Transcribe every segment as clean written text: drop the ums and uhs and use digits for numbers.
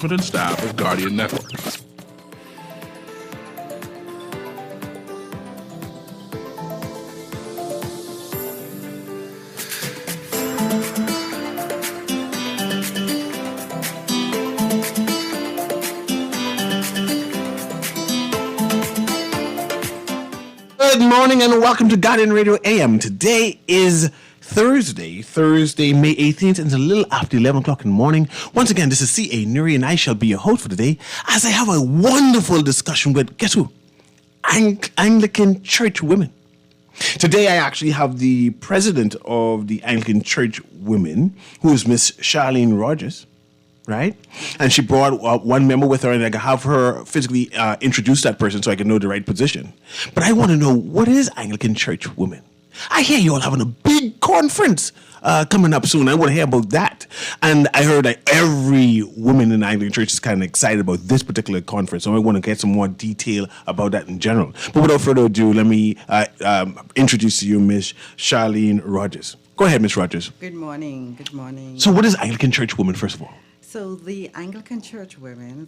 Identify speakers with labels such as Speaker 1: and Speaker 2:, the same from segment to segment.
Speaker 1: management and staff of Guardian Network. Good morning and welcome to Guardian Radio A.M. Today is Thursday, May 18th, and it's a little after 11 o'clock in the morning. Once again, this is CA Newry, and I shall be your host for today as I have a wonderful discussion with, guess who? Anglican Church women. Today, I actually have the president of the Anglican Church Women, who is Miss Charlene Rogers, right? And she brought one member with her, and I can have her physically introduce that person so I can know the right position. But I want to know, what is Anglican Church Women? I hear you all having a big conference coming up soon. I want to hear about that. And I heard that every woman in the Anglican Church is kind of excited about this particular conference. So I want to get some more detail about that in general. But without further ado, let me introduce to you Miss Charlene Rogers. Go ahead, Miss Rogers.
Speaker 2: Good morning. Good morning.
Speaker 1: So what is Anglican Church Women, first of all?
Speaker 2: So the Anglican Church Women,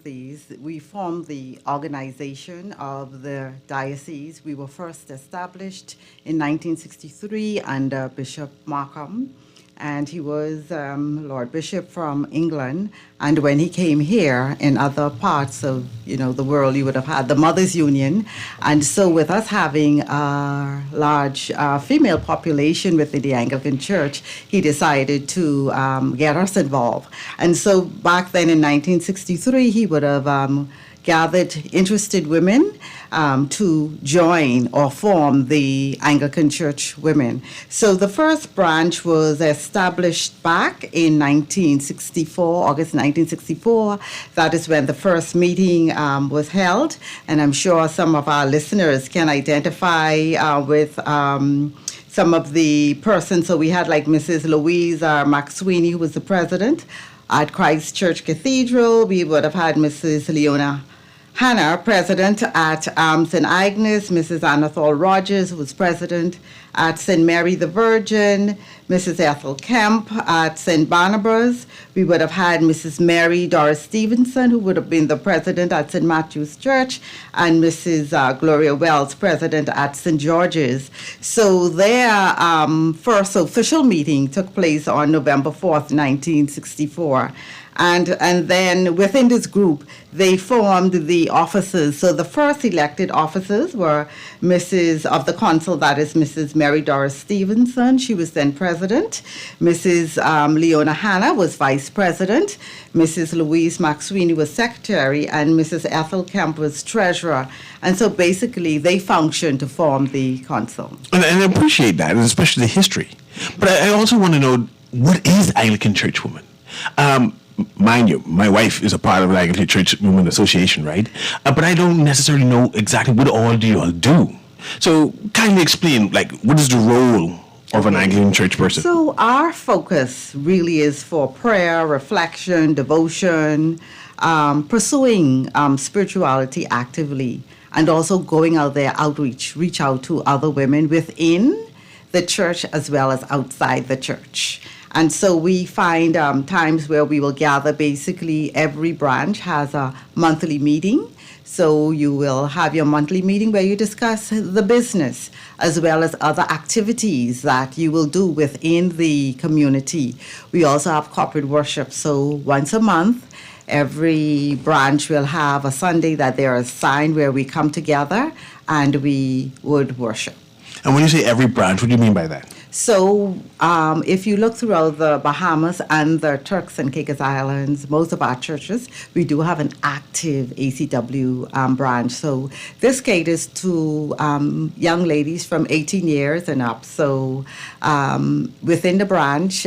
Speaker 2: we formed the organization of the diocese. We were first established in 1963 under Bishop Markham, and he was Lord Bishop from England. And when he came here in other parts of the world, you would have had the Mothers Union. And so with us having a large female population within the Anglican Church, he decided to get us involved. And so back then in 1963, he would have gathered interested women to join or form the Anglican Church Women. So the first branch was established back in 1964, August 1964. That is when the first meeting was held. And I'm sure some of our listeners can identify with some of the persons. So we had like Mrs. Louise McSweeney, who was the president. At Christ Church Cathedral, we would have had Mrs. Leona Hannah, president at St. Agnes, Mrs. Anathol Rogers, who was president at St. Mary the Virgin, Mrs. Ethel Kemp at St. Barnabas. We would have had Mrs. Mary Doris Stevenson, who would have been the president at St. Matthew's Church, and Mrs. Gloria Wells, president at St. George's. So their first official meeting took place on November 4th, 1964. And then within this group, they formed the officers. So the first elected officers were Mrs. of the Council, that is Mrs. Mary Doris Stevenson. She was then president. Mrs. Leona Hannah was vice president. Mrs. Louise McSweeney was secretary, and Mrs. Ethel Kemp was treasurer. And so basically, they functioned to form the council.
Speaker 1: And I appreciate that, and especially the history. But I also want to know, what is Anglican Church Women? Mind you, my wife is a part of the Anglican Church Women Association, right? But I don't necessarily know exactly what all do you all do. So kindly explain, what is the role of an Anglican Church person?
Speaker 2: So our focus really is for prayer, reflection, devotion, pursuing spirituality actively, and also going out there, reach out to other women within the church as well as outside the church. And so we find times where we will gather. Basically, every branch has a monthly meeting. So you will have your monthly meeting where you discuss the business as well as other activities that you will do within the community. We also have corporate worship. So once a month, every branch will have a Sunday that they are assigned where we come together and we would worship.
Speaker 1: And when you say every branch, what do you mean by that?
Speaker 2: So if you look throughout the Bahamas and the Turks and Caicos Islands, most of our churches, we do have an active ACW branch. So this caters to young ladies from 18 years and up. So within the branch,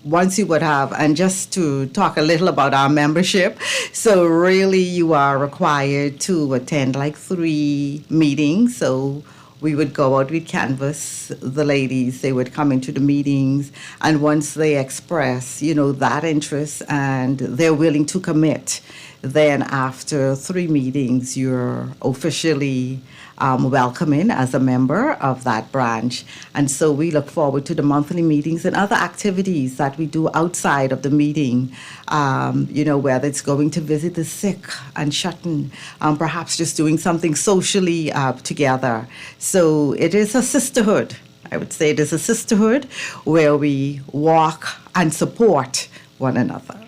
Speaker 2: once you would have, and just to talk a little about our membership, so really you are required to attend 3 meetings. So we would go out, we'd canvass the ladies, they would come into the meetings, and once they express, that interest and they're willing to commit, then after 3 meetings, you're officially welcome in as a member of that branch. And so we look forward to the monthly meetings and other activities that we do outside of the meeting, whether it's going to visit the sick and shut-in, perhaps just doing something socially together. So it is a sisterhood. I would say it is a sisterhood where we walk and support one another.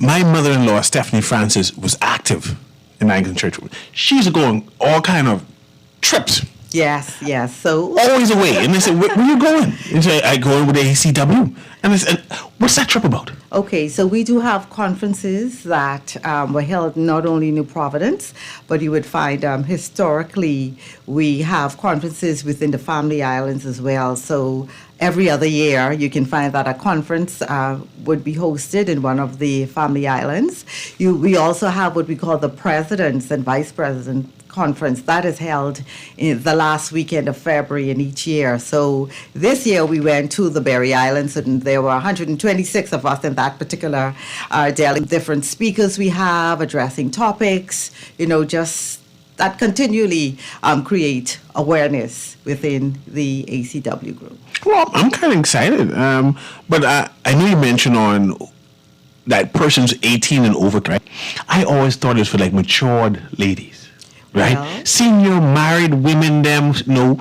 Speaker 1: My mother-in-law, Stephanie Francis, was active in the Anglican Church. She's going all kind of trips.
Speaker 2: Yes. So
Speaker 1: always away. And they said, where are you going? And so I go in with the ACW. And I said, what's that trip about?
Speaker 2: Okay, so we do have conferences that were held not only in New Providence, but you would find historically we have conferences within the Family Islands as well. So every other year you can find that a conference would be hosted in one of the Family Islands. We also have what we call the Presidents and Vice President Conference that is held in the last weekend of February in each year. So this year we went to the Berry Islands, and there were 126 of us in that particular day. Different speakers we have addressing topics, just that continually create awareness within the ACW group.
Speaker 1: Well, I'm kind of excited. But I know you mentioned on that person's 18 and over, right? I always thought it was for like matured ladies. Right?
Speaker 2: Well,
Speaker 1: senior married women, the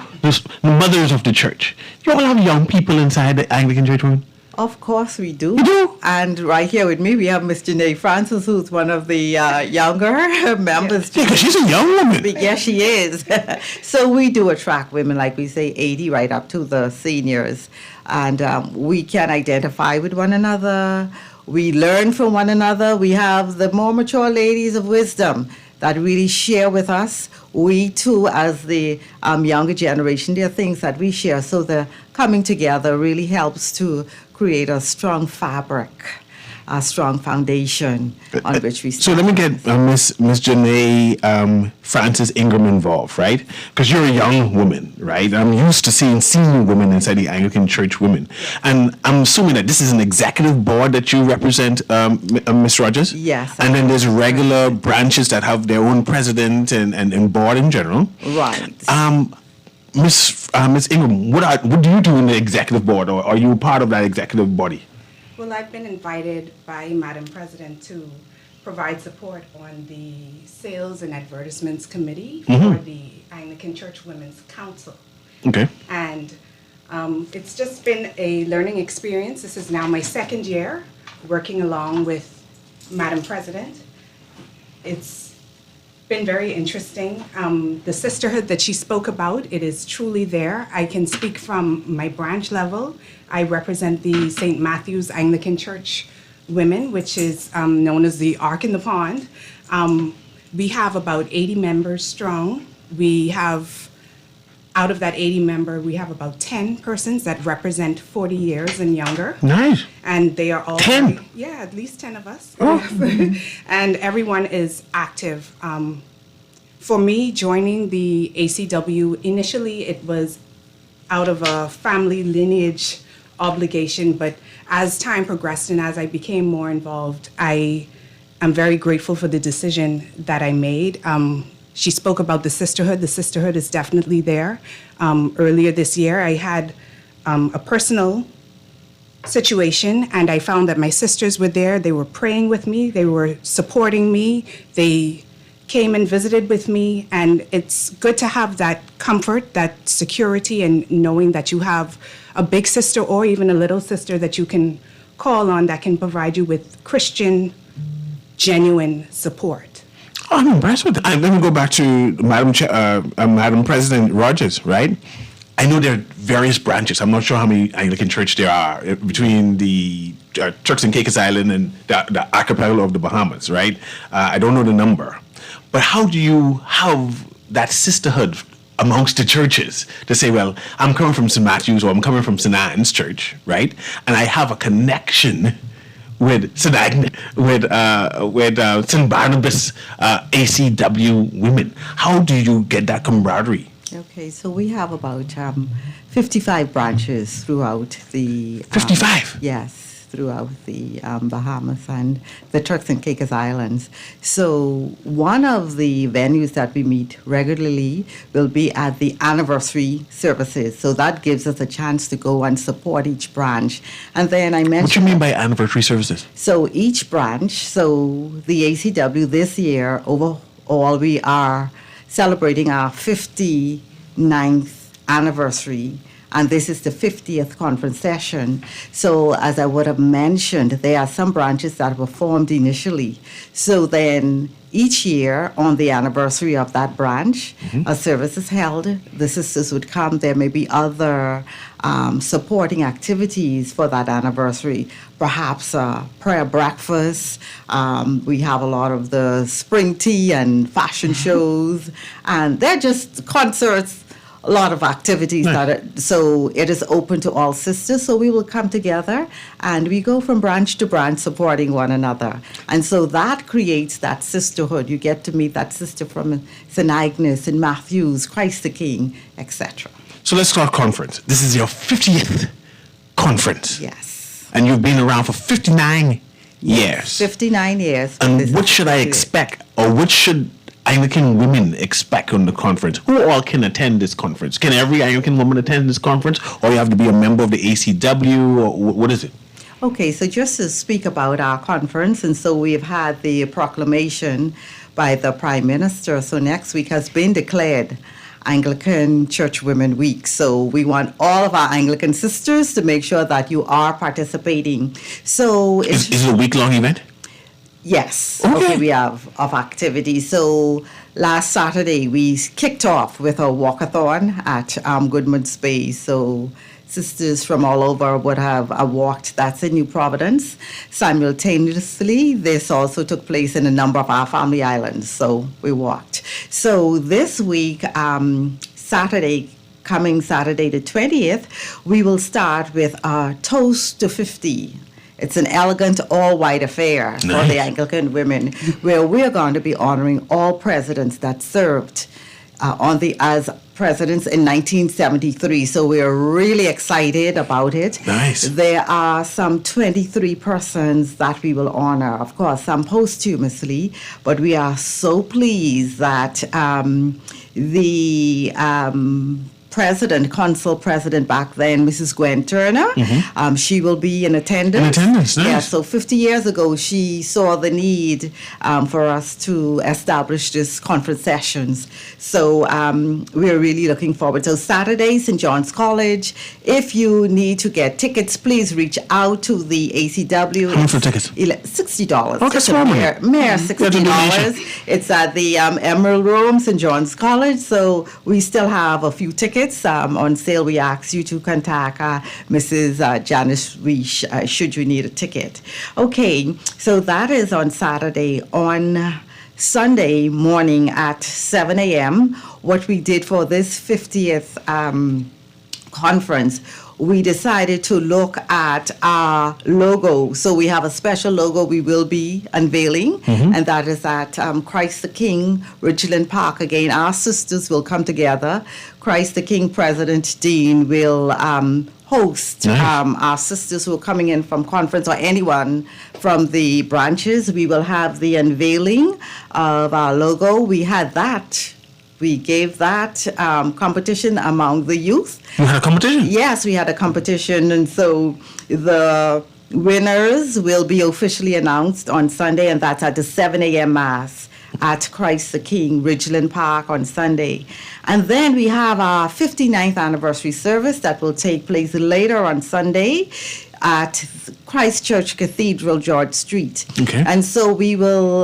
Speaker 1: mothers of the church. You all have young people inside the Anglican Church, women?
Speaker 2: Of course we do.
Speaker 1: You do?
Speaker 2: And right here with me, we have Miss Janae Francis, who's one of the younger members.
Speaker 1: Yeah, because she's a young woman.
Speaker 2: Yes, she is. So we do attract women, like we say, 80 right up to the seniors. And we can identify with one another. We learn from one another. We have the more mature ladies of wisdom that really share with us. We too, as the younger generation, there are things that we share. So the coming together really helps to create a strong fabric, a strong foundation on which we stand.
Speaker 1: So let me get Miss Janae Francis Ingram involved, right? Because you're a young woman, right? I'm used to seeing senior women inside the Anglican Church women. And I'm assuming that this is an executive board that you represent, Ms. Rogers?
Speaker 2: Yes.
Speaker 1: And then there's regular branches that have their own president and board in general.
Speaker 2: Right.
Speaker 1: Miss Ingram, what do you do in the executive board, or are you part of that executive body?
Speaker 3: Well, I've been invited by Madam President to provide support on the Sales and Advertisements Committee for the Anglican Church Women's Council.
Speaker 1: Okay.
Speaker 3: And it's just been a learning experience. This is now my 2nd year working along with Madam President. It's been very interesting. The sisterhood that she spoke about, it is truly there. I can speak from my branch level. I represent the St. Matthew's Anglican Church Women, which is known as the Ark in the Pond. We have about 80 members strong. We have, out of that 80 member, we have about 10 persons that represent 40 years and younger.
Speaker 1: Nice.
Speaker 3: And they are all
Speaker 1: 10?
Speaker 3: Yeah, at least 10 of us.
Speaker 1: Oh.
Speaker 3: And everyone is active. For me, joining the ACW, initially it was out of a family lineage obligation, but as time progressed and as I became more involved, I am very grateful for the decision that I made. She spoke about the sisterhood. The sisterhood is definitely there. Earlier this year, I had a personal situation, and I found that my sisters were there. They were praying with me. They were supporting me. They came and visited with me, and it's good to have that comfort, that security, and knowing that you have a big sister or even a little sister that you can call on that can provide you with Christian, genuine support.
Speaker 1: Oh, I'm impressed with that. Let me go back to Madam President Rogers, right? I know there are various branches. I'm not sure how many Anglican church there are between the Turks and Caicos Island and the archipelago of the Bahamas, right? I don't know the number. But how do you have that sisterhood amongst the churches to say, well, I'm coming from St. Matthew's or I'm coming from St. Anne's Church, right? And I have a connection with St. Agnes, with St. Barnabas ACW women. How do you get that camaraderie?
Speaker 2: Okay, so we have about 55 branches throughout the...
Speaker 1: 55?
Speaker 2: Yes, throughout the Bahamas and the Turks and Caicos Islands. So one of the venues that we meet regularly will be at the anniversary services. So that gives us a chance to go and support each branch. And then I mentioned...
Speaker 1: What do you mean by anniversary services?
Speaker 2: So each branch, so the ACW this year, overall, we are celebrating our 59th anniversary, and this is the 50th conference session. So as I would have mentioned, there are some branches that were formed initially. So then each year on the anniversary of that branch, a service is held. The sisters would come. There may be other supporting activities for that anniversary, perhaps a prayer breakfast. We have a lot of the spring tea and fashion shows, and they're just concerts, a lot of activities so it is open to all sisters. So we will come together and we go from branch to branch supporting one another. And so that creates that sisterhood. You get to meet that sister from St. Agnes and Matthews, Christ the King, etc.
Speaker 1: So let's talk conference. This is your 50th conference.
Speaker 2: Yes.
Speaker 1: And you've been around for 59 years.
Speaker 2: 59 years.
Speaker 1: And what should I expect, or what should Anglican women expect on the conference? Who all can attend this conference? Can every Anglican woman attend this conference, or you have to be a member of the ACW, or what is it?
Speaker 2: Okay, so just to speak about our conference, and so we've had the proclamation by the Prime Minister. So next week has been declared Anglican Church Women Week. So we want all of our Anglican sisters to make sure that you are participating. So
Speaker 1: Is it a week-long event?
Speaker 2: Yes.
Speaker 1: Okay.
Speaker 2: We have of activities. So last Saturday we kicked off with a walkathon at Goodman's Bay. So sisters from all over would have walked. That's in New Providence. Simultaneously, this also took place in a number of our family islands. So we walked. So this week, coming Saturday the 20th, we will start with a Toast to 50. It's an elegant, all-white affair for the Anglican women, where we're going to be honoring all presidents that served as presidents in 1973. So we're really excited about it.
Speaker 1: Nice.
Speaker 2: There are some 23 persons that we will honor, of course, some posthumously, but we are so pleased that the consul president back then, Mrs. Gwen Turner, she will be in attendance.
Speaker 1: In attendance, nice.
Speaker 2: Yeah, so 50 years ago, she saw the need for us to establish this conference sessions. So we're really looking forward. So Saturday, St. John's College. If you need to get tickets, please reach out to the ACW.
Speaker 1: How much for tickets?
Speaker 2: $60.
Speaker 1: Okay, small money.
Speaker 2: Mere $60. It's at the Emerald Room, St. John's College. So we still have a few tickets on sale. We ask you to contact Mrs. Janice Reish should you need a ticket. Okay, so that is on Saturday. On Sunday morning at 7 a.m., what we did for this 50th conference, we decided to look at our logo. So we have a special logo we will be unveiling, and that is at Christ the King, Ridgeland Park. Again, our sisters will come together. Christ the King President Dean will host our sisters who are coming in from conference, or anyone from the branches. We will have the unveiling of our logo. We gave that competition among the youth.
Speaker 1: You had a competition?
Speaker 2: Yes, we had a competition, and so the winners will be officially announced on Sunday, and that's at the 7 a.m. Mass at Christ the King, Ridgeland Park on Sunday. And then we have our 59th anniversary service that will take place later on Sunday at Christ Church Cathedral, George Street.
Speaker 1: Okay.
Speaker 2: And so we will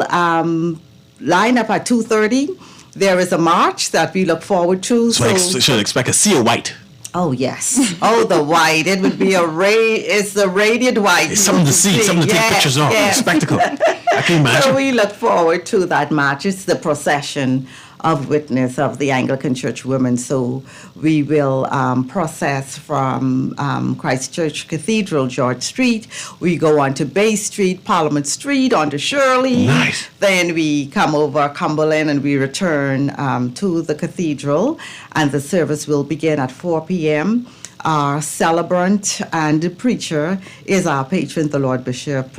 Speaker 2: line up at 2:30. There is a march that we look forward to.
Speaker 1: So I should expect a sea of white.
Speaker 2: Oh, yes. Oh, the white. It would be it's the radiant white.
Speaker 1: It's something to see, something to take pictures of.
Speaker 2: Yes.
Speaker 1: Spectacle. I can imagine.
Speaker 2: So we look forward to that march. It's the procession of witness of the Anglican Church women. So we will process from Christ Church Cathedral, George Street. We go on to Bay Street, Parliament Street, on to Shirley.
Speaker 1: Nice.
Speaker 2: Then we come over Cumberland and we return to the cathedral. And the service will begin at 4 p.m. Our celebrant and preacher is our patron, the Lord Bishop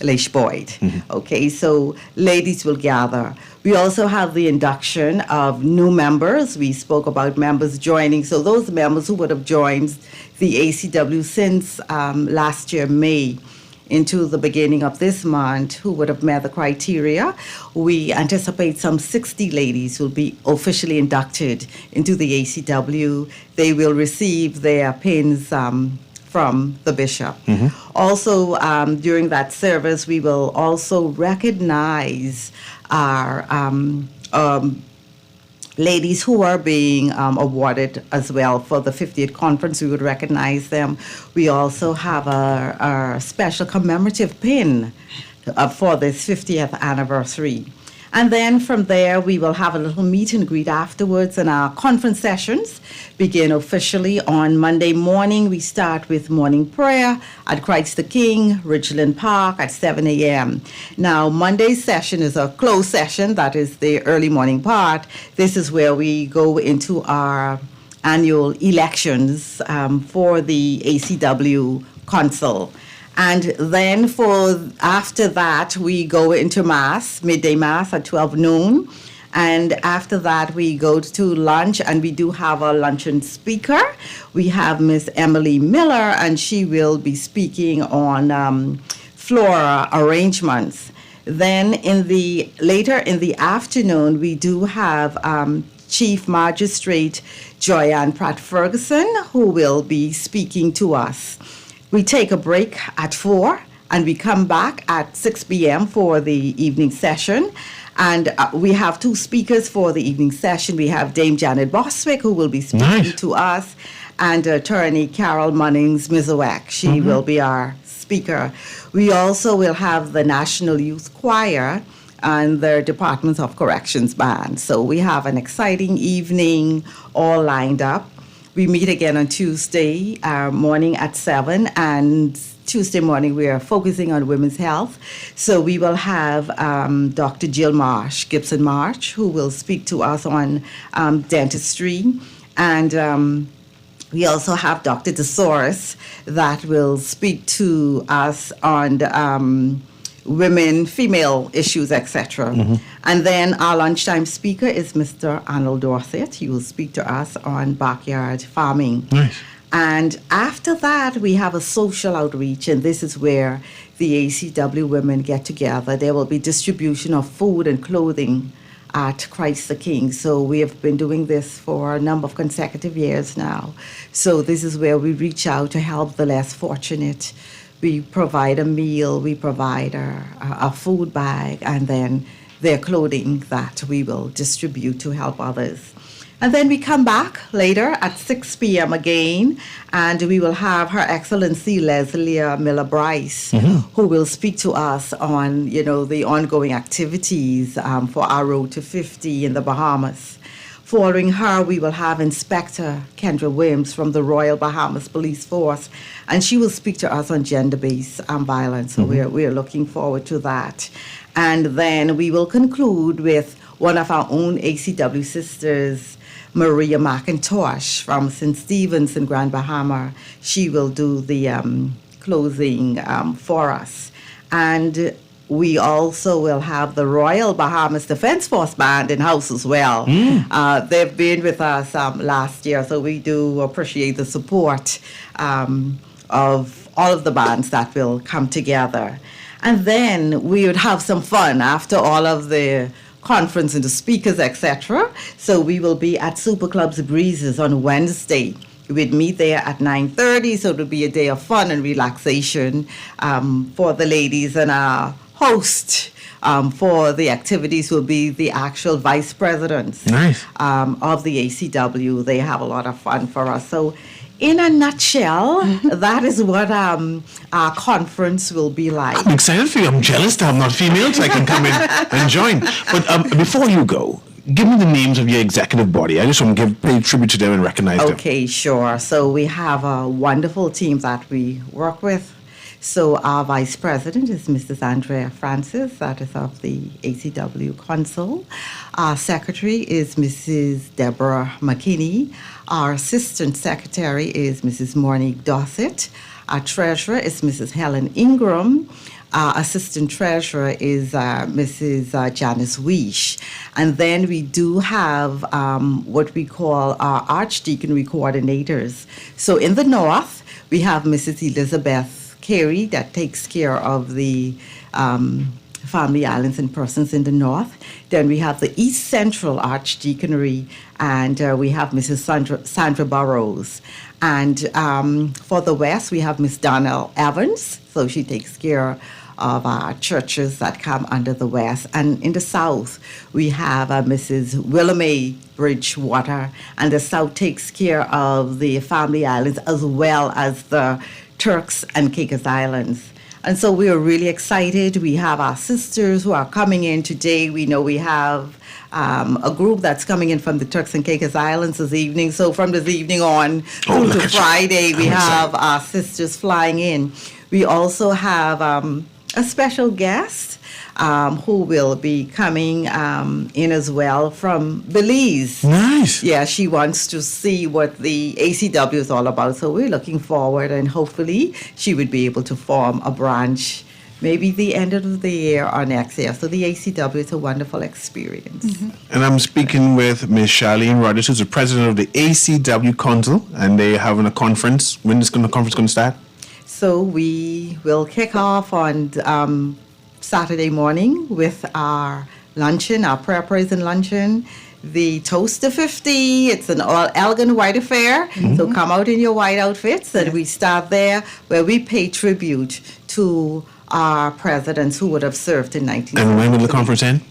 Speaker 2: Leish Boyd. Okay, so ladies will gather. We also have the induction of new members. We spoke about members joining. So those members who would have joined the ACW since last year, May, into the beginning of this month, who would have met the criteria. We anticipate some 60 ladies will be officially inducted into the ACW. They will receive their pins from the bishop. Also, during that service, we will also recognize our ladies who are being awarded as well for the 50th conference. We would recognize them. We also have our special commemorative pin for this 50th anniversary. And then from there, we will have a little meet and greet afterwards, and our conference sessions begin officially on Monday morning. We start with morning prayer at Christ the King, Ridgeland Park at 7 a.m. Now, Monday's session is a closed session. That is the early morning part. This is where we go into our annual elections for the ACW Council. And then after that, we go into Mass, midday Mass at 12 noon. And after that, we go to lunch, and we do have a luncheon speaker. We have Miss Emily Miller, and she will be speaking on flora arrangements. Then later in the afternoon, we do have Chief Magistrate Joyanne Pratt-Ferguson, who will be speaking to us. We take a break at 4, and we come back at 6 p.m. for the evening session. And we have two speakers for the evening session. We have Dame Janet Boswick, who will be speaking to us, and attorney Carol Munnings-Mizowek. She will be our speaker. We also will have the National Youth Choir and their Department of Corrections band. So we have an exciting evening all lined up. We meet again on Tuesday morning at 7, and Tuesday morning we are focusing on women's health. So we will have Dr. Jill Marsh, Gibson Marsh, who will speak to us on dentistry. And we also have Dr. DeSoris that will speak to us on women, female issues, etc. And then our lunchtime speaker is Mr. Arnold Dorset. He will speak to us on backyard farming.
Speaker 1: Nice.
Speaker 2: And after that, we have a social outreach, and this is where the ACW women get together. There will be distribution of food and clothing at Christ the King. So we have been doing this for a number of consecutive years now. So this is where we reach out to help the less fortunate. We provide a meal, we provide a food bag, and then their clothing that we will distribute to help others. And then we come back later at 6 p.m. again, and we will have Her Excellency Leslie Miller-Bryce, who will speak to us on, the ongoing activities for our Road to 50 in the Bahamas. Following her, we will have Inspector Kendra Williams from the Royal Bahamas Police Force, and she will speak to us on gender-based violence. So we're looking forward to that. And then we will conclude with one of our own ACW sisters, Maria McIntosh from St. Stephen's in Grand Bahama. She will do the closing for us. And we also will have the Royal Bahamas Defense Force Band in house as well. They've been with us last year, so we do appreciate the support of all of the bands that will come together. And then we would have some fun after all of the conference and the speakers, etc. So we will be at Super Club's Breezes on Wednesday. We'd meet there at 9:30, so it'll be a day of fun and relaxation for the ladies. And our host for the activities will be the actual vice presidents of the ACW. They have a lot of fun for us. So in a nutshell, that is what our conference will be like.
Speaker 1: I'm excited for you. I'm jealous that I'm not female, so I can come in and join. But before you go, give me the names of your executive body. I just want to pay tribute to them and recognize them.
Speaker 2: Okay, sure. So we have a wonderful team that we work with. So our vice president is Mrs. Andrea Francis, that is of the ACW Council. Our secretary is Mrs. Deborah McKinney. Our assistant secretary is Mrs. Monique Dossett. Our treasurer is Mrs. Helen Ingram. Our assistant treasurer is Mrs. Janice Weish. And then we do have what we call our archdeaconry coordinators. So in the north, we have Mrs. Elizabeth Carey that takes care of the family islands and persons in the north. Then we have the East Central Archdeaconry, and we have Mrs. Sandra Burrows. And for the west, we have Miss Donnell Evans, so she takes care of our churches that come under the west. And in the south, we have Mrs. Willamay Bridgewater, and the south takes care of the family islands as well as the Turks and Caicos Islands. And so we are really excited. We have our sisters who are coming in today. We know we have a group that's coming in from the Turks and Caicos Islands this evening. So from this evening on through to Friday, we have our sisters flying in. We also have a special guest who will be coming in as well from Belize.
Speaker 1: Nice.
Speaker 2: Yeah, she wants to see what the ACW is all about. So we're looking forward, and hopefully she would be able to form a branch maybe the end of the year or next year. So the ACW is a wonderful experience.
Speaker 3: Mm-hmm.
Speaker 1: And I'm speaking with Ms. Charlene Rogers, who's the president of the ACW Council, and they're having a conference. When is the conference going to start?
Speaker 2: So we will kick off on Saturday morning with our luncheon, our prayer, praise, and luncheon. The Toast to 50, it's an all elegant white affair. Mm-hmm. So come out in your white outfits, and we start there where we pay tribute to our presidents who would have served in 1963.
Speaker 1: And when will the conference end?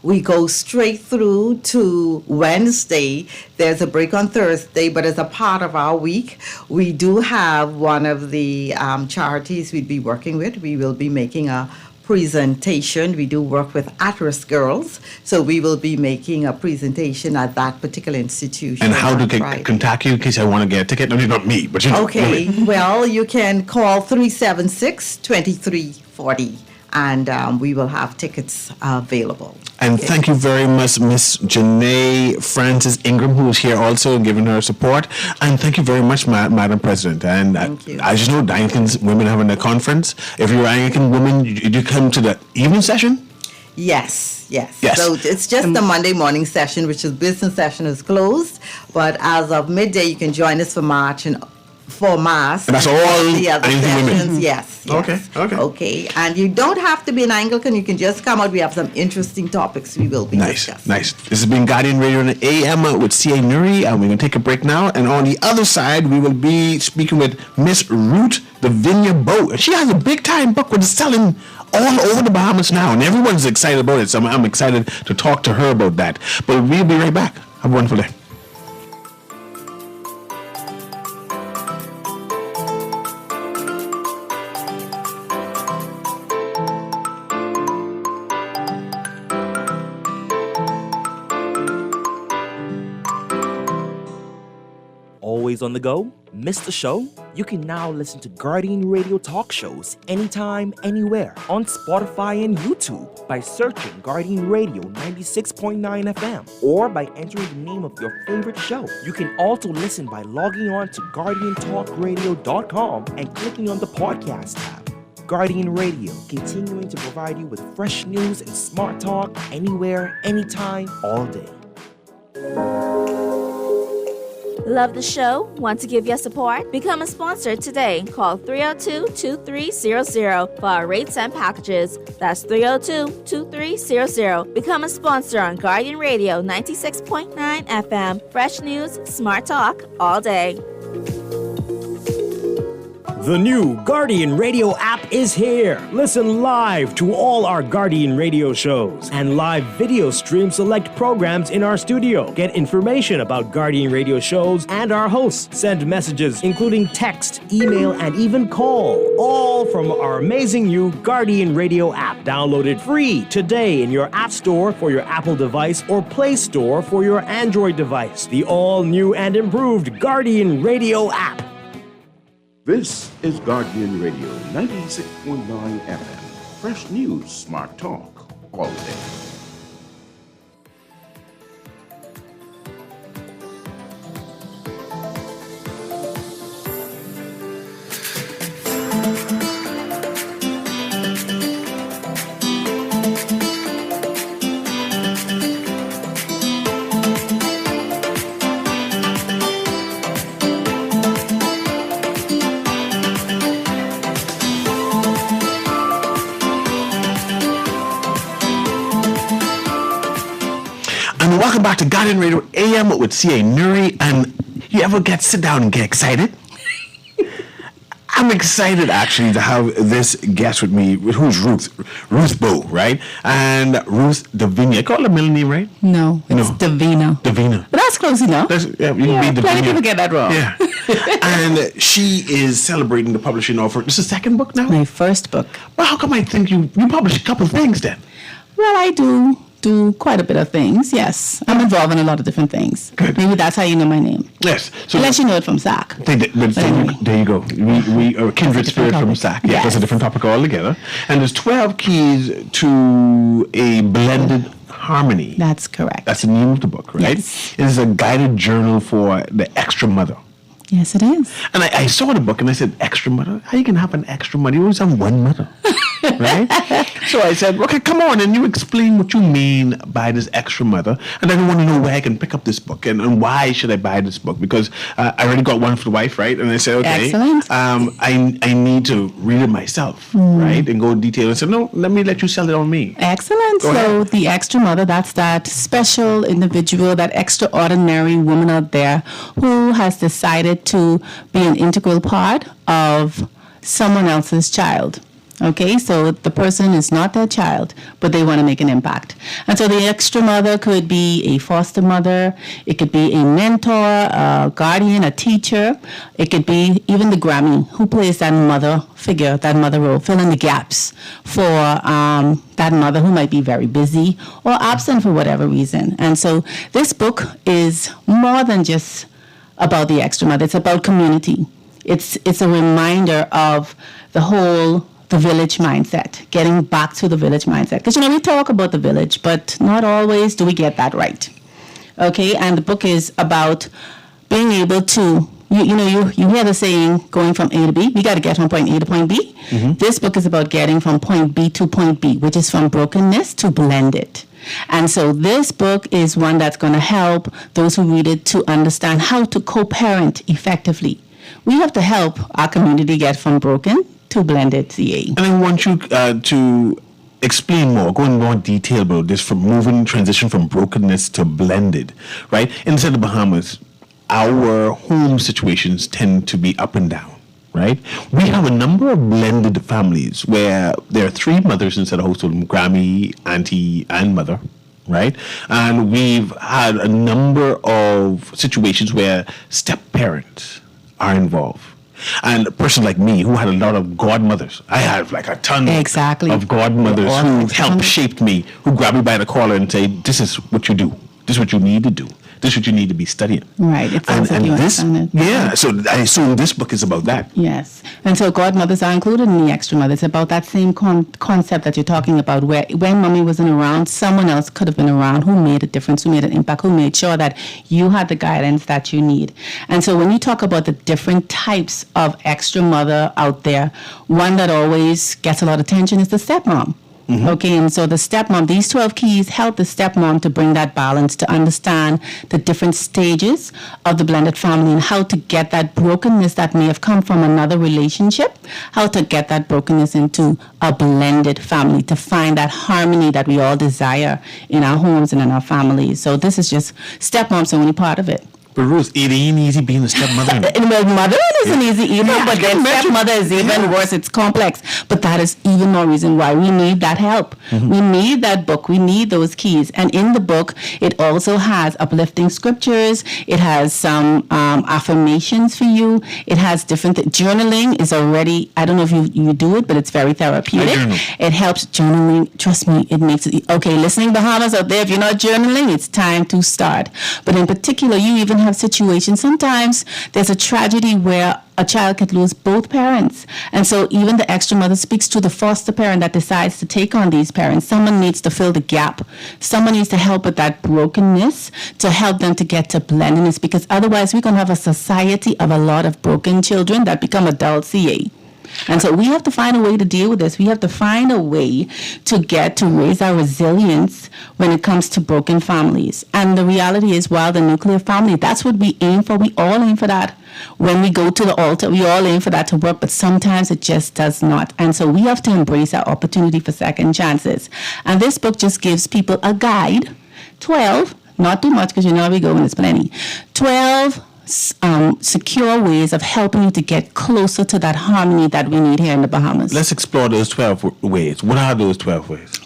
Speaker 2: We go straight through to Wednesday. There's a break on Thursday, but as a part of our week, we do have one of the charities we'd be working with. We will be making a presentation. We do work with at-risk girls, so we will be making a presentation at that particular institution.
Speaker 1: And how do I contact you in case I want to get a ticket? No, not me, but you know.
Speaker 2: Okay, well, you can call 376-2340. And we will have tickets available.
Speaker 1: And thank you very much, Miss Janae Francis Ingram, who is here also and giving her support. And thank you very much, Madam President. And
Speaker 2: thank you.
Speaker 1: I just know the Anglican women having a conference. If you're an Anglican woman, you come to the evening session?
Speaker 2: Yes. So it's just the Monday morning session, which is business session is closed. But as of midday, you can join us for March and for Mass.
Speaker 1: And that's all
Speaker 2: the other
Speaker 1: Anglican
Speaker 2: sessions.
Speaker 1: women?
Speaker 2: Yes.
Speaker 1: Okay.
Speaker 2: And you don't have to be an Anglican. You can just come out. We have some interesting topics we will be discussing. Nice.
Speaker 1: This has been Guardian Radio on the AM with CA Newry, and we're going to take a break now. And on the other side, we will be speaking with Miss Ruth the Vineyard Boat. And she has a big-time book with selling all over the Bahamas now, and everyone's excited about it. So I'm excited to talk to her about that. But we'll be right back. Have a wonderful day.
Speaker 4: Always on the go? Missed the show? You can now listen to Guardian Radio talk shows anytime, anywhere on Spotify and YouTube by searching Guardian Radio 96.9 FM or by entering the name of your favorite show. You can also listen by logging on to GuardianTalkRadio.com and clicking on the podcast tab. Guardian Radio, continuing to provide you with fresh news and smart talk anywhere, anytime, all day.
Speaker 5: Love the show? Want to give your support? Become a sponsor today. Call 302-2300 for our rates and packages. That's 302-2300. Become a sponsor on Guardian Radio 96.9 FM. Fresh news, smart talk, all day.
Speaker 6: The new Guardian Radio app is here. Listen live to all our Guardian Radio shows and live video stream select programs in our studio. Get information about Guardian Radio shows and our hosts. Send messages including text, email, and even call. All from our amazing new Guardian Radio app. Download it free today in your App Store for your Apple device or Play Store for your Android device. The all-new and improved Guardian Radio app.
Speaker 7: This is Guardian Radio 96.9 FM. Fresh news, smart talk, all day.
Speaker 1: Welcome back to Guardian Radio A.M. with CA Newry. And you ever sit down and get excited? I'm excited actually to have this guest with me, who's Ruth Bowe, right? And Ruth Davina. I call her middle name, right?
Speaker 8: No, it's Davina.
Speaker 1: Davina.
Speaker 8: But that's close enough.
Speaker 1: You can be
Speaker 8: plenty
Speaker 1: Davina.
Speaker 8: people get that wrong.
Speaker 1: Yeah. And she is celebrating the publishing of her. This is the second book now?
Speaker 8: My first book.
Speaker 1: Well, how come I think you published a couple of things then?
Speaker 8: Well, I do quite a bit of things, yes. I'm involved in a lot of different things.
Speaker 1: Good.
Speaker 8: Maybe that's how you know my name.
Speaker 1: Yes. So
Speaker 8: Unless you know it from SAC.
Speaker 1: Anyway. There you go. We are kindred spirit from SAC. Yeah,
Speaker 8: Yes.
Speaker 1: That's a different topic altogether. And there's 12 keys to a blended harmony.
Speaker 8: That's correct.
Speaker 1: That's the name of the book, right?
Speaker 8: Yes.
Speaker 1: It is a guided journal for the extra mother.
Speaker 8: Yes, it is.
Speaker 1: And I saw the book and I said, extra mother? How you can have an extra mother? You always have one mother. Right? So I said, okay, come on, and you explain what you mean by this extra mother. And I want to know where I can pick up this book and why should I buy this book? Because I already got one for the wife, right? And I said, okay,
Speaker 8: Excellent.
Speaker 1: I need to read it myself, right? And go in detail. And said, no, let me let you sell it on me.
Speaker 8: Excellent.
Speaker 1: Go
Speaker 8: So
Speaker 1: ahead.
Speaker 8: the extra mother, that's that special individual, that extraordinary woman out there who has decided to be an integral part of someone else's child. Okay, so the person is not their child, but they want to make an impact. And so the extra mother could be a foster mother, it could be a mentor, a guardian, a teacher, it could be even the Grammy who plays that mother figure, that mother role, fill in the gaps for that mother who might be very busy or absent for whatever reason. And so this book is more than just about the extra mother, it's about community. It's a reminder of the village mindset, getting back to the village mindset. Because, we talk about the village, but not always do we get that right. Okay, and the book is about being able to, you hear the saying, going from A to B, we got to get from point A to point B. Mm-hmm. This book is about getting from point B to point B, which is from brokenness to blended. And so this book is one that's going to help those who read it to understand how to co-parent effectively. We have to help our community get from broken to blended, CA.
Speaker 1: And I want you to explain more, go in more detail about this, transition from brokenness to blended, right? Inside the Bahamas, our home situations tend to be up and down, right? We have a number of blended families where there are three mothers inside the household, Grammy, auntie, and mother, right? And we've had a number of situations where step-parents are involved. And a person like me who had a lot of godmothers, I have like a ton of godmothers who helped shape me, who grabbed me by the collar and say, this is what you do. This is what you need to do. This is what you need to be studying.
Speaker 8: Right. It sounds like you understand it.
Speaker 1: Yeah. So I assume this book is about that.
Speaker 8: Yes. And so godmothers are included in the extra mother. It's about that same concept that you're talking about, where when mommy wasn't around, someone else could have been around who made a difference, who made an impact, who made sure that you had the guidance that you need. And so when you talk about the different types of extra mother out there, one that always gets a lot of attention is the stepmom. Mm-hmm. Okay, and so the stepmom, these 12 keys help the stepmom to bring that balance, to understand the different stages of the blended family and how to get that brokenness that may have come from another relationship, how to get that brokenness into a blended family, to find that harmony that we all desire in our homes and in our families. So this is just stepmom's only part of it.
Speaker 1: But Ruth, it ain't easy being a stepmother.
Speaker 8: Well, mothering isn't easy either, but then stepmother is even worse. It's complex. But that is even more reason why we need that help. We need that book. We need those keys. And in the book, it also has uplifting scriptures. It has some affirmations for you. It has different journaling is already, I don't know if you do it, but it's very therapeutic. It helps journaling. Trust me, it makes it, okay, listening Bahamas out there, if you're not journaling, it's time to start. But in particular, you even have situations. Sometimes there's a tragedy where a child could lose both parents. And so even the extra mother speaks to the foster parent that decides to take on these parents. Someone needs to fill the gap. Someone needs to help with that brokenness to help them to get to blendedness, because otherwise we're going to have a society of a lot of broken children that become adult CA. And so we have to find a way to deal with this. We have to find a way to raise our resilience when it comes to broken families. And the reality is, while the nuclear family, that's what we aim for. We all aim for that. When we go to the altar, we all aim for that to work, but sometimes it just does not. And so we have to embrace our opportunity for second chances. And this book just gives people a guide, 12, not too much because you know how we go and it's plenty, 12 secure ways of helping you to get closer to that harmony that we need here in the Bahamas.
Speaker 1: Let's explore those 12 ways. What are those 12 ways?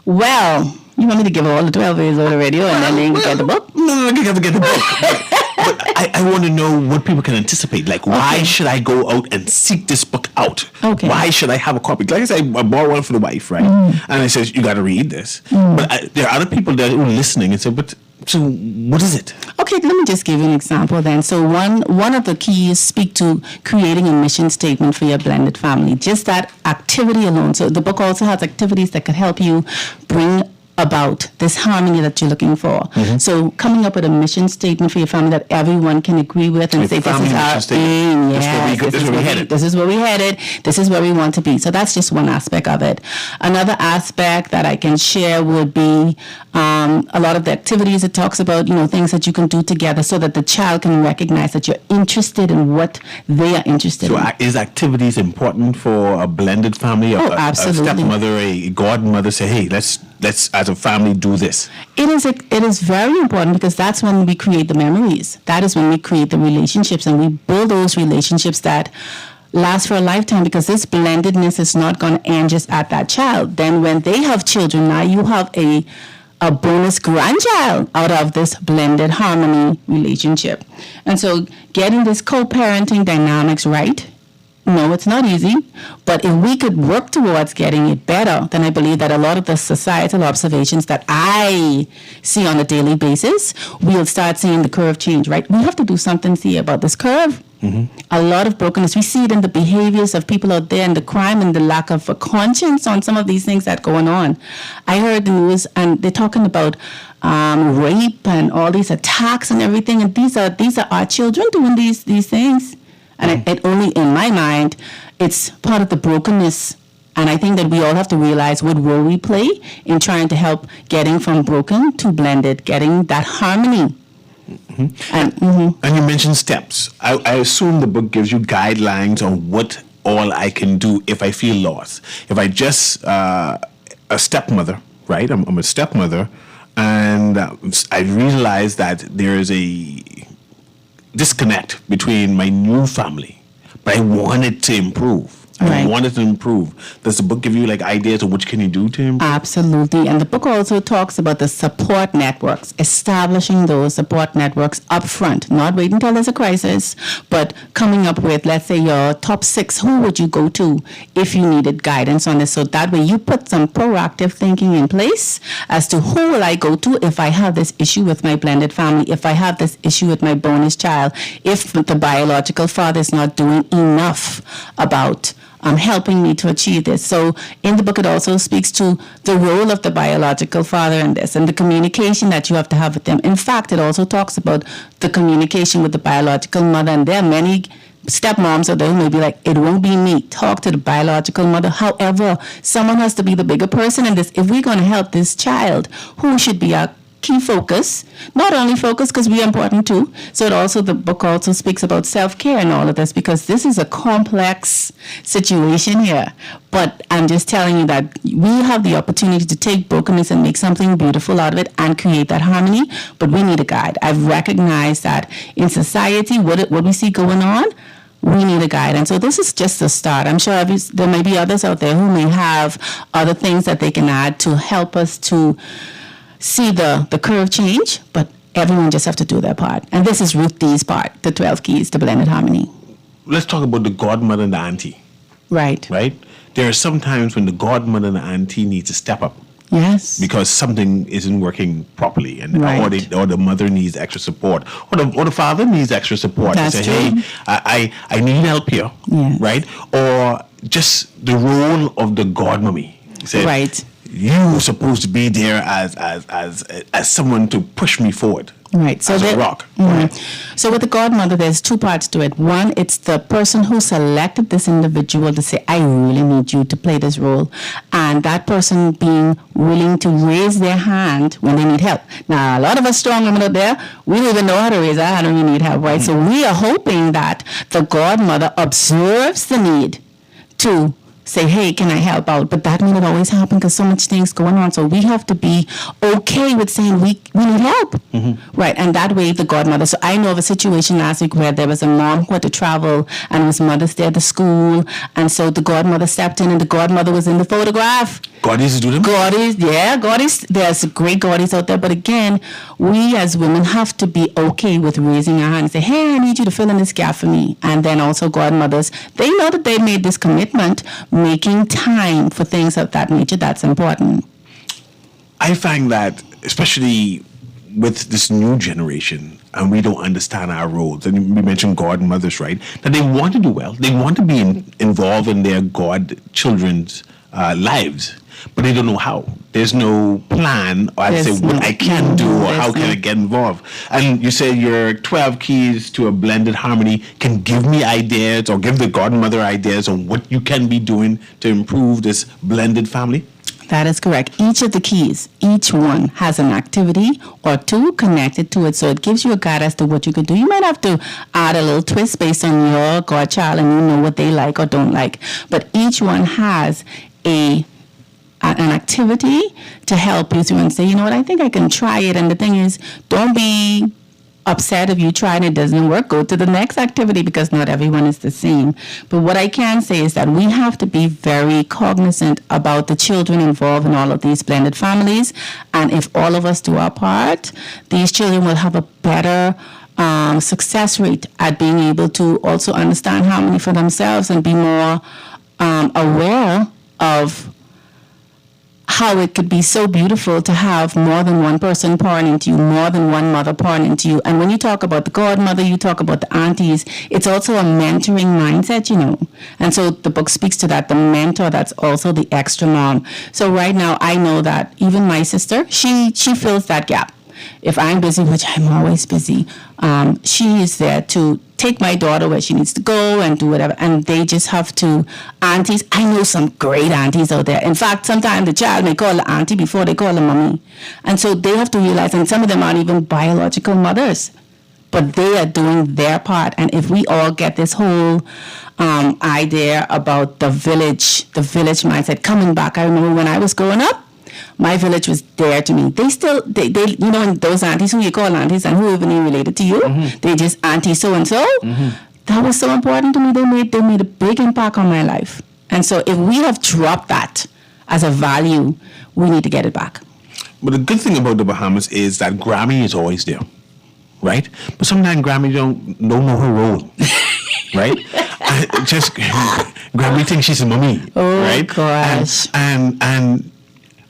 Speaker 8: Well, you want me to give all the 12 ways on the radio and then they can get the book?
Speaker 1: No, you have to get the book. But I want to know what people can anticipate. Like, why should I go out and seek this book out?
Speaker 8: Okay.
Speaker 1: Why should I have a copy? Like I said, I bought one for the wife, right? And I says, you got to read this. But there are other people that are listening and say, but so what is it?
Speaker 8: Okay, let me just give you an example then. So one of the keys speak to creating a mission statement for your blended family. Just that activity alone. So the book also has activities that could help you bring about this harmony that you're looking for. So coming up with a mission statement for your family that everyone can agree with and say, this is our aim. This is where we headed. This is where we want to be. So that's just one aspect of it. Another aspect that I can share would be a lot of the activities. It talks about, things that you can do together so that the child can recognize that you're interested in what they are interested in.
Speaker 1: So is activities important for a blended family?
Speaker 8: Absolutely.
Speaker 1: A stepmother, a godmother say, hey, let's as a family do this.
Speaker 8: It is very important because that's when we create the memories. That is when we create the relationships and we build those relationships that last for a lifetime, because this blendedness is not going to end just at that child. Then when they have children, now you have a bonus grandchild out of this blended harmony relationship. And so getting this co-parenting dynamics right, no, it's not easy, but if we could work towards getting it better, then I believe that a lot of the societal observations that I see on a daily basis, we'll start seeing the curve change, right? We have to do something, see, about this curve. A lot of brokenness. We see it in the behaviors of people out there and the crime and the lack of a conscience on some of these things that are going on. I heard the news and they're talking about rape and all these attacks and everything, and these are our children doing these things. And it only, in my mind, it's part of the brokenness. And I think that we all have to realize what role we play in trying to help getting from broken to blended, getting that harmony. And
Speaker 1: you mentioned steps. I assume the book gives you guidelines on what all I can do if I feel lost. If I just, a stepmother, right? I'm a stepmother, and I realize that there is a disconnect between my new family, but I want it to improve. I want it to improve. Does the book give you ideas of what can you do to improve?
Speaker 8: Absolutely. And the book also talks about the support networks, establishing those support networks up front, not waiting until there's a crisis, but coming up with, let's say, your top 6, who would you go to if you needed guidance on this? So that way you put some proactive thinking in place as to who will I go to if I have this issue with my blended family, if I have this issue with my bonus child, if the biological father is not doing enough about helping me to achieve this. So in the book, it also speaks to the role of the biological father in this and the communication that you have to have with them. In fact, it also talks about the communication with the biological mother. And there are many stepmoms out there who may be like, it won't be me. Talk to the biological mother. However, someone has to be the bigger person in this. If we're going to help this child, who should be our key focus. Not only focus, because we are important too. So the book also speaks about self-care and all of this, because this is a complex situation here. But I'm just telling you that we have the opportunity to take brokenness and make something beautiful out of it and create that harmony. But we need a guide. I've recognized that in society, what we see going on, we need a guide. And so this is just a start. I'm sure there may be others out there who may have other things that they can add to help us to see the curve change, but everyone just have to do their part. And this is Ruth D's part, the 12 keys to blended harmony.
Speaker 1: Let's talk about the godmother and the auntie.
Speaker 8: Right.
Speaker 1: Right? There are some times when the godmother and the auntie need to step up.
Speaker 8: Yes.
Speaker 1: Because something isn't working properly, and
Speaker 8: Right.
Speaker 1: or the mother needs extra support, or the father needs extra support.
Speaker 8: That's
Speaker 1: to say,
Speaker 8: true.
Speaker 1: hey, I need help here,
Speaker 8: Yes.
Speaker 1: right? Or just the role of the godmommy. Say,
Speaker 8: Right.
Speaker 1: You supposed to be there as someone to push me forward.
Speaker 8: Right. So
Speaker 1: as a
Speaker 8: there-
Speaker 1: rock.
Speaker 8: Mhm.
Speaker 1: Right.
Speaker 8: So with the godmother, there's two parts to it. One, it's the person who selected this individual to say, I really need you to play this role. And that person being willing to raise their hand when they need help. Now, a lot of us strong women out there, we don't even know how to raise our hand when we need help, right? So we are hoping that the godmother observes the need to say, hey, can I help out? But that may not always happen because so much things going on. So we have to be okay with saying we need help. Right. And that way the godmother. So I know of a situation last week where there was a mom who had to travel and was Mother's Day at the school. And so the godmother stepped in and the godmother was in the photograph.
Speaker 1: Goddies do them?
Speaker 8: Goddies. There's great goddies out there. But again, we as women have to be okay with raising our hand and say, hey, I need you to fill in this gap for me. And then also godmothers, they know that they made this commitment, making time for things of that nature. That's important.
Speaker 1: I find that, especially with this new generation, and we don't understand our roles, and we mentioned godmothers, right? That they want to do well. They want to be involved in their godchildren's lives, but they don't know how. There's no plan, or I'd say what I can do, or how can I get involved. And you say your 12 keys to a blended harmony can give me ideas, or give the godmother ideas on what you can be doing to improve this blended family?
Speaker 8: That is correct. Each of the keys, each one has an activity or two connected to it. So it gives you a guide as to what you could do. You might have to add a little twist based on your godchild and you know what they like or don't like. But each one has an activity to help you through and say, you know what, I think I can try it. And the thing is, don't be upset if you try and it doesn't work. Go to the next activity because not everyone is the same. But what I can say is that we have to be very cognizant about the children involved in all of these blended families. And if all of us do our part, these children will have a better success rate at being able to also understand harmony for themselves and be more aware of how it could be so beautiful to have more than one person pouring into you, more than one mother pouring into you. And when you talk about the godmother, you talk about the aunties, it's also a mentoring mindset, you know. And so the book speaks to that, the mentor, that's also the extra mom. So right now, I know that even my sister, she fills that gap. If I'm busy, which I'm always busy, she is there to take my daughter where she needs to go and do whatever. And they just have to, aunties, I know some great aunties out there. In fact, sometimes the child may call the auntie before they call the mommy. And so they have to realize, and some of them aren't even biological mothers, but they are doing their part. And if we all get this whole idea about the village mindset coming back. I remember when I was growing up, my village was there to me. They you know, those aunties who you call aunties and who even related to you, they just auntie so-and-so. That was so important to me. They made a big impact on my life. And so if we have dropped that as a value, we need to get it back.
Speaker 1: But the good thing about the Bahamas is that Grammy is always there, right? But sometimes Grammy don't know her role, right? Just Grammy thinks she's a mommy, right?
Speaker 8: Gosh.
Speaker 1: And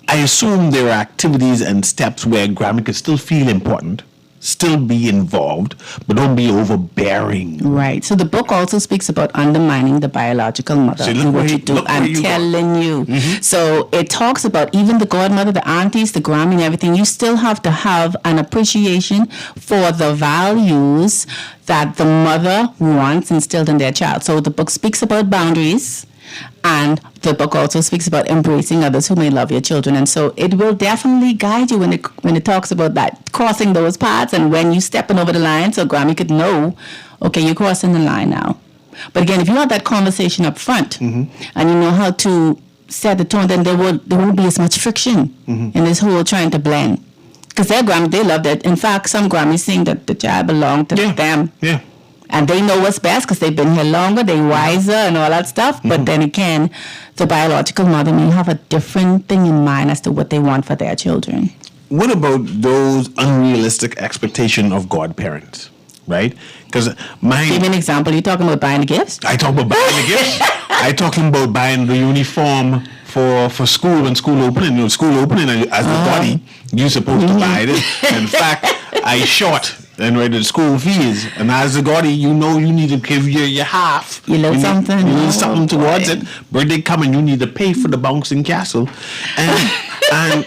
Speaker 1: I assume there are activities and steps where Grammy could still feel important, still be involved, but don't be overbearing.
Speaker 8: Right. So the book also speaks about undermining the biological mother.
Speaker 1: See,
Speaker 8: and what you do. I'm telling you. So it talks about even the godmother, the aunties, the Grammy and everything. You still have to have an appreciation for the values that the mother wants instilled in their child. So the book speaks about boundaries. And the book also speaks about embracing others who may love your children. And so it will definitely guide you when it talks about that, crossing those paths and when you're stepping over the line, so Grammy could know, okay, you're crossing the line now. But again, if you have that conversation up front and you know how to set the tone, then there won't be as much friction in this whole trying to blend. Because their Grammy, they love that. In fact, some Grammys sing that the child belonged to them.
Speaker 1: Yeah.
Speaker 8: And they know what's best because they've been here longer, they're wiser and all that stuff. But then again, the biological mother may have a different thing in mind as to what they want for their children.
Speaker 1: What about those unrealistic expectations of godparents, right? Because
Speaker 8: Give me an example. You're talking about buying the gifts?
Speaker 1: I talk about buying the gifts. I talking about buying the uniform for school when school opening. You know, school opening, as a body, you're supposed to buy this. In fact, I short and ready the school fees. And as a guardian, you know you need to give your half.
Speaker 8: You need something.
Speaker 1: You need something towards it. Birthday coming, you need to pay for the bouncing castle. And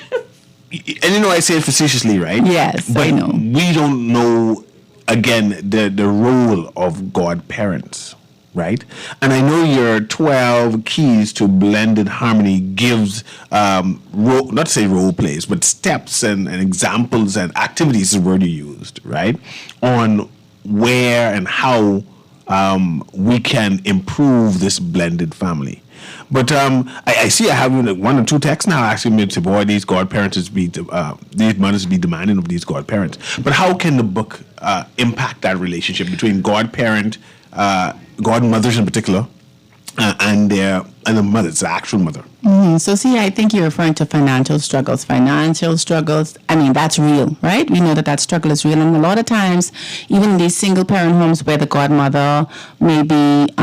Speaker 1: you know I say it facetiously, right?
Speaker 8: Yes,
Speaker 1: but
Speaker 8: I know.
Speaker 1: We don't know, again, the role of godparents, right? And I know your 12 keys to blended harmony gives, not to say role plays, but steps and examples and activities is the word you used, right? On where and how we can improve this blended family. But I see I have one or two texts now asking me to, boy, these godparents these mothers be demanding of these godparents. But how can the book impact that relationship between godparent, godmothers in particular, and the mothers, the actual mother?
Speaker 8: So see, I think you're referring to financial struggles. Financial struggles, I mean, that's real, right? We know that struggle is real. And a lot of times, even in these single parent homes where the godmother may be,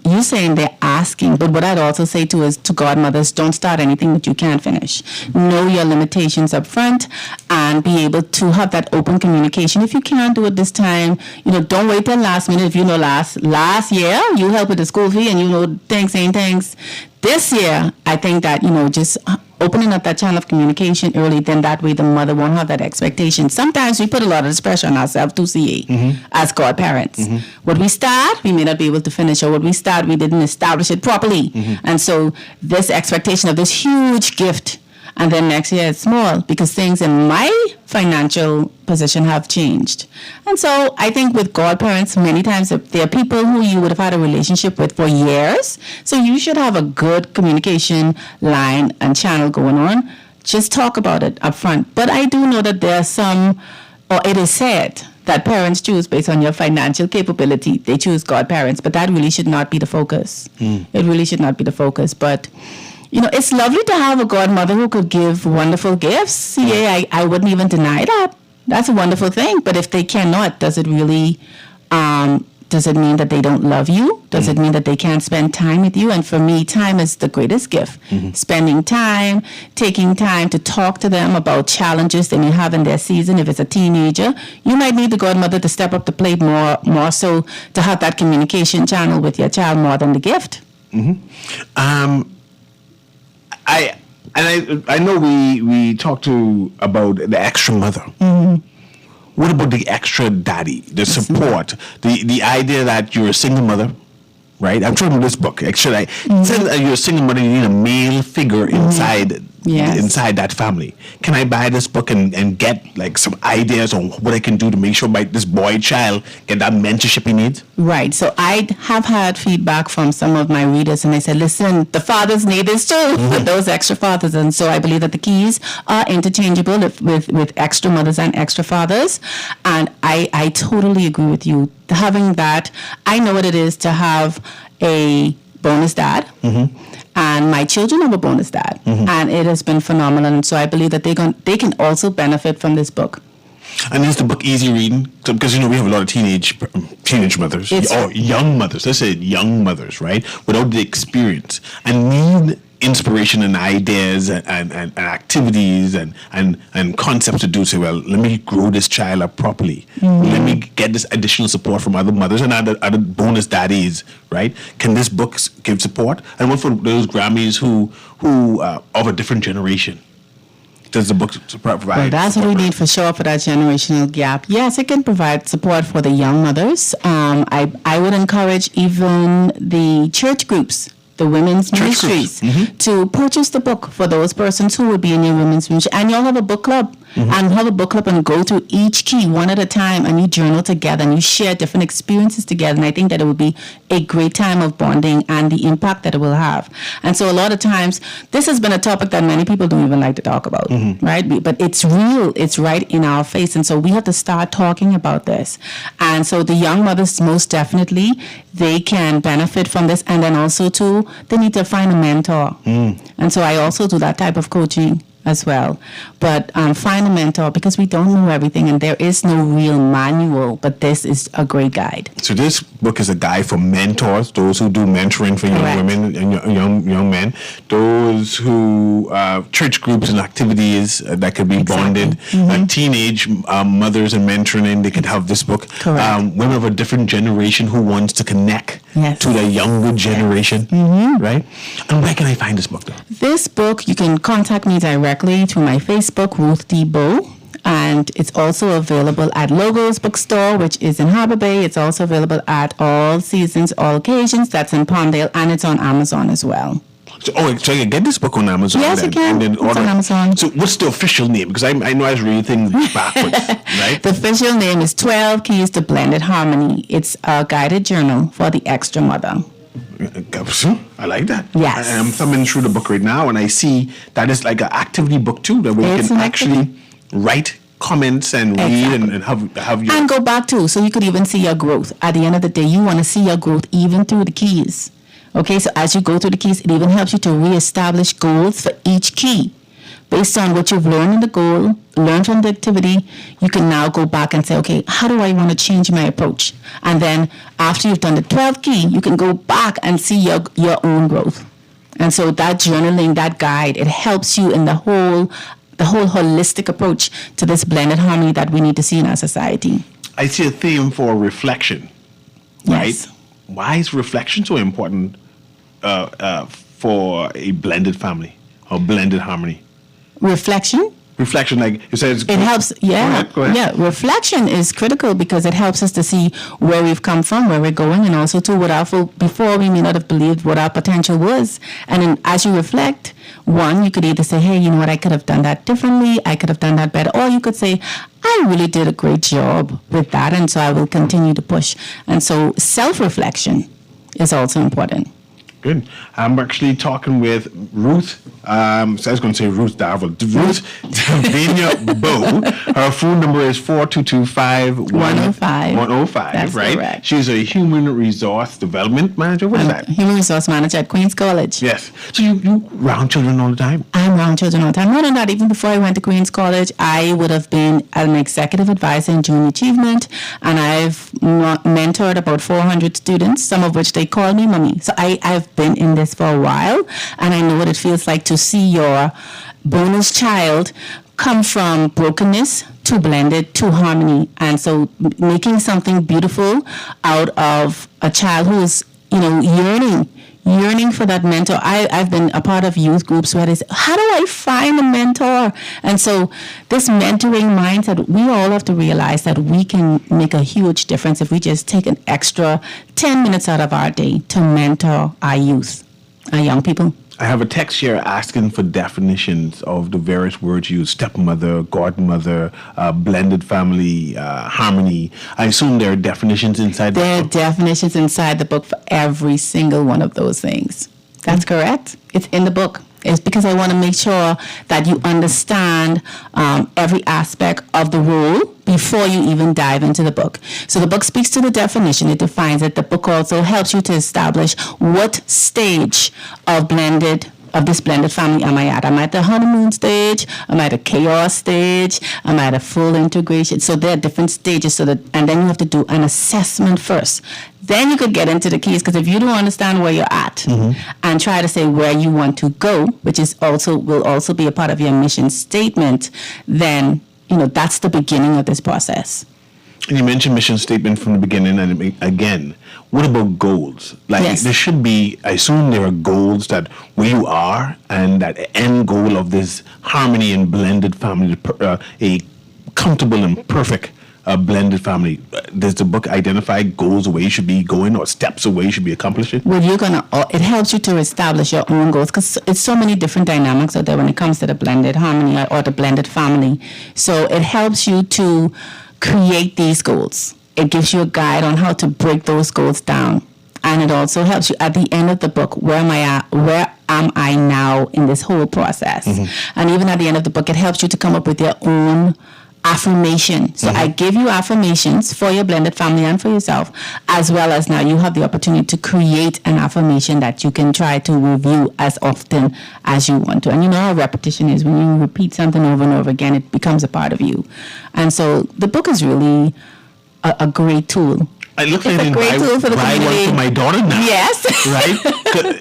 Speaker 8: you're saying they're asking, but what I'd also say to is to godmothers, don't start anything that you can't finish. Know your limitations up front and be able to have that open communication. If you can't do it this time, don't wait till last minute. If you know last year you helped with the school fee and you know things ain't things. This year, I think that, just opening up that channel of communication early, then that way the mother won't have that expectation. Sometimes we put a lot of this pressure on ourselves to CA as godparents. What we start, we may not be able to finish, or what we start, we didn't establish it properly. And so this expectation of this huge gift, and then next year it's small because things in my financial position have changed. And so I think with godparents, many times there are people who you would have had a relationship with for years. So you should have a good communication line and channel going on. Just talk about it up front. But I do know that there are some, or it is said, that parents choose based on your financial capability. They choose godparents, but that really should not be the focus. It really should not be the focus. But it's lovely to have a godmother who could give wonderful gifts. CA, I wouldn't even deny that. That's a wonderful thing. But if they cannot, does it really, does it mean that they don't love you? Does it mean that they can't spend time with you? And for me, time is the greatest gift. Spending time, taking time to talk to them about challenges they may have in their season. If it's a teenager, you might need the godmother to step up the plate more so to have that communication channel with your child more than the gift.
Speaker 1: I know we talked about the extra mother. What about the extra daddy, the support, the idea that you're a single mother, right? I'm talking about this book. Actually, says that you're a single mother, you need a male figure inside that family. Can I buy this book and get like some ideas on what I can do to make sure this boy child get that mentorship he needs?
Speaker 8: Right. So I have had feedback from some of my readers, and they said, listen, the fathers need this too, with those extra fathers. And so I believe that the keys are interchangeable with extra mothers and extra fathers. And I totally agree with you. Having that, I know what it is to have a bonus dad. And my children have a bonus dad. And it has been phenomenal. And so I believe that they can also benefit from this book.
Speaker 1: And is the book easy reading? Because, we have a lot of teenage mothers, or young mothers. Let's say young mothers, right? Without the experience and need inspiration and ideas and activities and concepts to do. Say, well, let me grow this child up properly. Let me get this additional support from other mothers and other bonus daddies, right? Can this book give support? And what for those Grammys who of a different generation? Does the book provide?
Speaker 8: Well, that's what we need for sure for that generational gap. Yes, it can provide support for the young mothers. I would encourage even the church groups the women's
Speaker 1: Church
Speaker 8: ministries
Speaker 1: groups.
Speaker 8: to purchase the book for those persons who would be in your women's ministry. And you'll have a book club. And have a book club and go through each key one at a time, and you journal together and you share different experiences together. And I think that it would be a great time of bonding and the impact that it will have. And so a lot of times, this has been a topic that many people don't even like to talk about, right? But it's real. It's right in our face. And so we have to start talking about this. And so the young mothers, most definitely, they can benefit from this. And then also, too, they need to find a mentor. And so I also do that type of coaching as well. But find a mentor, because we don't know everything and there is no real manual, but this is a great guide.
Speaker 1: So this book is a guide for mentors, those who do mentoring for young
Speaker 8: Correct.
Speaker 1: women and young men, those who church groups and activities that could be
Speaker 8: Exactly.
Speaker 1: bonded, teenage mothers and mentoring, they could have this book.
Speaker 8: Correct.
Speaker 1: Women of a different generation who wants to connect
Speaker 8: Yes.
Speaker 1: to the younger generation, right? And where can I find this book though?
Speaker 8: This book, you can contact me directly through my Facebook, Ruth D. Bow. And it's also available at Logos Bookstore, which is in Harbor Bay. It's also available at All Seasons, All Occasions. That's in Palmdale, and it's on Amazon as well.
Speaker 1: So you can get this book on Amazon.
Speaker 8: Yes, you can.
Speaker 1: And then
Speaker 8: It's
Speaker 1: order.
Speaker 8: on Amazon.
Speaker 1: So what's the official name? Because I know I was reading things backwards, right?
Speaker 8: The official name is 12 Keys to Blended Harmony. It's a guided journal for the extra mother.
Speaker 1: I like that.
Speaker 8: Yes.
Speaker 1: I'm thumbing through the book right now, and I see that is like an activity book too, that we
Speaker 8: It's
Speaker 1: can
Speaker 8: an
Speaker 1: actually write comments and read and have your.
Speaker 8: And go back too, so you could even see your growth. At the end of the day, you want to see your growth even through the keys. Okay, so as you go through the keys, it even helps you to reestablish goals for each key. Based on what you've learned in the goal, learned from the activity, you can now go back and say, okay, how do I want to change my approach? And then after you've done the 12th key, you can go back and see your own growth. And so that journaling, that guide, it helps you in the whole holistic approach to this blended harmony that we need to see in our society.
Speaker 1: I see a theme for reflection,
Speaker 8: Yes.
Speaker 1: right? Why is reflection so important for a blended family or blended harmony?
Speaker 8: Reflection.
Speaker 1: Reflection, like you said,
Speaker 8: It helps, yeah.
Speaker 1: Go ahead.
Speaker 8: Yeah, reflection is critical because it helps us to see where we've come from, where we're going, and also to before we may not have believed what our potential was. And then as you reflect, one, you could either say, hey, you know what, I could have done that differently, I could have done that better, or you could say, I really did a great job with that, and so I will continue to push. And so self-reflection is also important.
Speaker 1: Good. I'm actually talking with Ruth. So I was going to say Ruth Darville. Ruth Davina Bow. Her phone number is 4225
Speaker 8: 105.
Speaker 1: 105,
Speaker 8: That's
Speaker 1: right?
Speaker 8: correct.
Speaker 1: She's a human resource development manager. What is that?
Speaker 8: Human Resource Manager at Queen's College.
Speaker 1: Yes. So you round children all the time?
Speaker 8: I'm around children all the time. More than that, even before I went to Queen's College, I would have been an executive advisor in junior achievement, and I've mentored about 400 students, some of which they call me mommy. So I've been in this for a while, and I know what it feels like to see your bonus child come from brokenness to blended to harmony. And so making something beautiful out of a child who's, yearning for that mentor. I've been a part of youth groups where they say, how do I find a mentor? And so this mentoring mindset, we all have to realize that we can make a huge difference if we just take an extra 10 minutes out of our day to mentor our youth, our young people.
Speaker 1: I have a text here asking for definitions of the various words used: stepmother, godmother, blended family, harmony. I assume there are definitions inside
Speaker 8: There
Speaker 1: the
Speaker 8: are
Speaker 1: book.
Speaker 8: definitions inside the book for every single one of those things. That's correct. It's in the book. It's because I want to make sure that you understand every aspect of the role before you even dive into the book. So the book speaks to the definition. It defines it. The book also helps you to establish what stage of this blended family am I at. Am I at the honeymoon stage? Am I at a chaos stage? Am I at a full integration? So there are different stages. And then you have to do an assessment first. Then you could get into the keys, because if you don't understand where you're at and try to say where you want to go, which will also be a part of your mission statement, then that's the beginning of this process.
Speaker 1: And you mentioned mission statement from the beginning, and again, what about goals? Like,
Speaker 8: Yes.
Speaker 1: there should be, I assume there are goals that where you are and that end goal of this harmony and blended family, a comfortable and perfect a blended family? Does the book identify goals away you should be going or steps away you should be accomplishing?
Speaker 8: Well, it helps you to establish your own goals because it's so many different dynamics out there when it comes to the blended harmony or the blended family. So it helps you to create these goals. It gives you a guide on how to break those goals down. And it also helps you at the end of the book, where am I now in this whole process? And even at the end of the book, it helps you to come up with your own affirmation. So I give you affirmations for your blended family and for yourself, as well as now you have the opportunity to create an affirmation that you can try to review as often as you want to. And you know how repetition is. When you repeat something over and over again, it becomes a part of you. And so the book is really a great tool.
Speaker 1: I look
Speaker 8: It's
Speaker 1: like
Speaker 8: a great tool for the
Speaker 1: buy one
Speaker 8: community.
Speaker 1: for my daughter now.
Speaker 8: Yes.
Speaker 1: Right?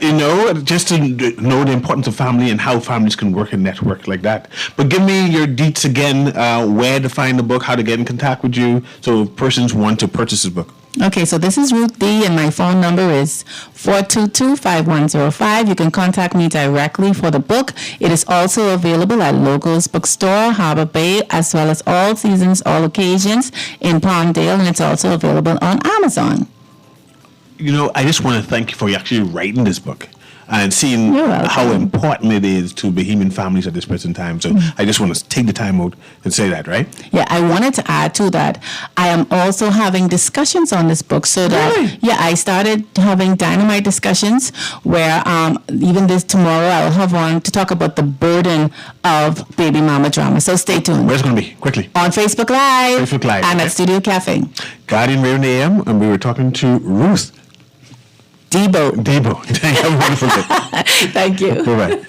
Speaker 1: You know, just to know the importance of family and how families can work and network like that. But give me your deets again, where to find the book, how to get in contact with you, so if persons want to purchase this book.
Speaker 8: Okay, so this is Ruth D, and my phone number is 422-5105. You can contact me directly for the book. It is also available at Logos Bookstore, Harbor Bay, as well as All Seasons, All Occasions in Palmdale, and it's also available on Amazon.
Speaker 1: You know, I just want to thank you for actually writing this book and seeing
Speaker 8: You're welcome.
Speaker 1: how important it is to Bahamian families at this present time. So I just want to take the time out and say that, right?
Speaker 8: Yeah, I wanted to add to that. I am also having discussions on this book, so that
Speaker 1: Really?
Speaker 8: I started having dynamite discussions where even this tomorrow I'll have one to talk about the burden of baby mama drama. So stay tuned.
Speaker 1: Where's it going to be? Quickly.
Speaker 8: On Facebook Live,
Speaker 1: Facebook Live,
Speaker 8: and
Speaker 1: okay.
Speaker 8: at Studio Cafe.
Speaker 1: Guardian Radio A.M. and we were talking to Ruth
Speaker 8: Debo.
Speaker 1: Debo. Have a wonderful day.
Speaker 8: Thank you.
Speaker 1: Bye-bye.